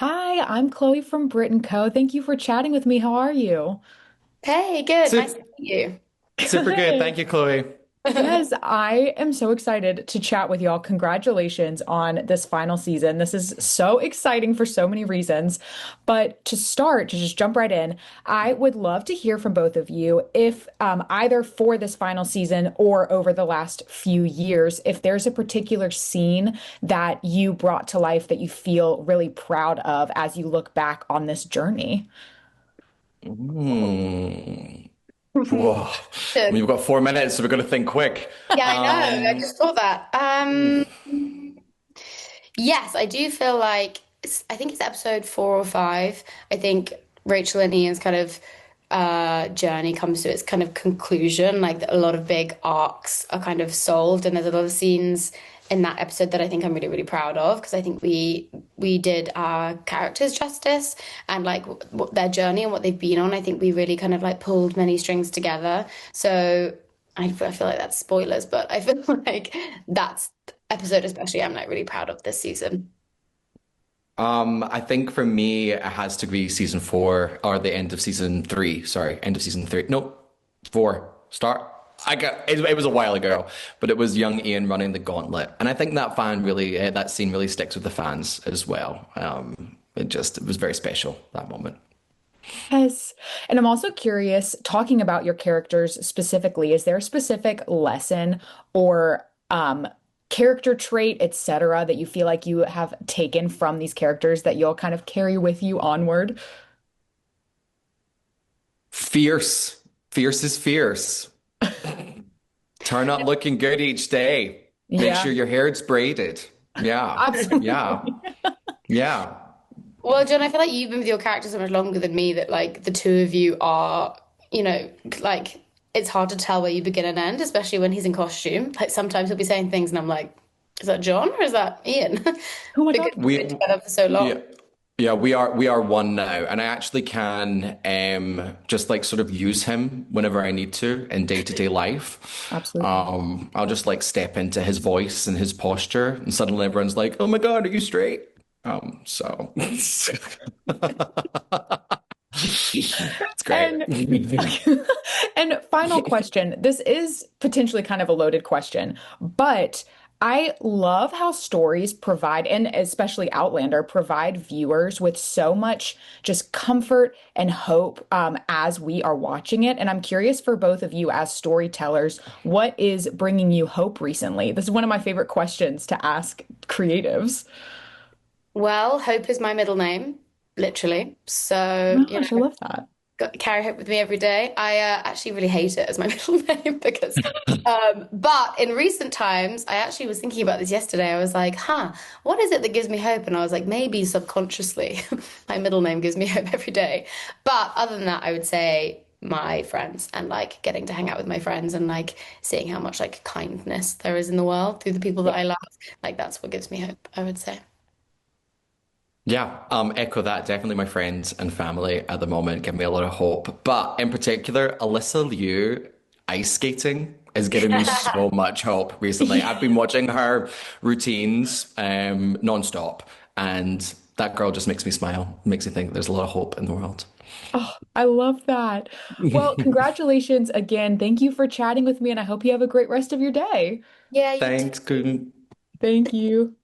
Hi, I'm Chloe from Brit+Co. Thank you for chatting with me. How are you? Hey, good. Nice Sup- to meet Good. you. Super good. Thank you, Chloe. Yes, I am so excited to chat with y'all. Congratulations on this final season. This is so exciting for so many reasons. But to start, to just jump right in, I would love to hear from both of you if either for this final season or over the last few years, if there's a particular scene that you brought to life that you feel really proud of as you look back on this journey. Ooh. Mm. Good. Whoa. We've got 4 minutes, so we're going to think quick. Yeah, I know. I Um, just thought that. Yes, I do feel like I think it's episode 4 or 5. I think Rachel and Ian's kind of journey comes to its kind of conclusion. Like a lot of big arcs are kind of solved, and there's a lot of scenes in that episode that I think I'm really, really proud of because I think we did our characters justice and like their journey and what they've been on. I think we really kind of like pulled many strings together. So I feel like that's spoilers, but I feel like that's episode especially I'm like really proud of this season. I think for me, it has to be season four or the end of season three. Sorry, end of season three. Nope, four. Start. It was a while ago, but it was young Ian running the gauntlet, and I think that scene really sticks with the fans as well. It was very special that moment. Yes. And I'm also curious, talking about your characters specifically, is there a specific lesson or character trait, etc., that you feel like you have taken from these characters that you'll kind of carry with you onward? Fierce. Fierce is fierce. Turn up looking good each day. Make Yeah, sure your hair's braided. Yeah. Yeah. absolutely. Yeah. Well, John, I feel like you've been with your character so much longer than me that like the two of you are, like it's hard to tell where you begin and end, especially when he's in costume. Like sometimes he'll be saying things and I'm like, is that John or is that Ian? Who am I Because talking we've to? been We together for so long. yeah. Yeah, we are one now, and I actually can just like sort of use him whenever I need to in day-to-day life. Absolutely. I'll just like step into his voice and his posture, and suddenly everyone's like, "Oh my God, are you straight?" So it's great. And and final question. This is potentially kind of a loaded question, but I love how stories provide, and especially Outlander, provide viewers with so much just comfort and hope as we are watching it. And I'm curious for both of you as storytellers, what is bringing you hope recently? This is one of my favorite questions to ask creatives. Well, Hope is my middle name, literally. Oh So, my gosh, I love that. carry Hope with me every day. I actually really hate it as my middle name because, but in recent times, I actually was thinking about this yesterday. I was like, what is it that gives me hope? And I was like, maybe subconsciously, my middle name gives me hope every day. But other than that, I would say my friends and like getting to hang out with my friends and like seeing how much like kindness there is in the world through the people that I love. Like that's what gives me hope, I would say. Yeah, echo that. Definitely my friends and family at the moment give me a lot of hope. But in particular, Alyssa Liu ice skating is giving me so much hope recently. I've been watching her routines nonstop, and that girl just makes me smile, makes me think there's a lot of hope in the world. Oh, I love that. Well, congratulations again. Thank you for chatting with me, and I hope you have a great rest of your day. Yeah, you Thanks, too. Coon. Thank you.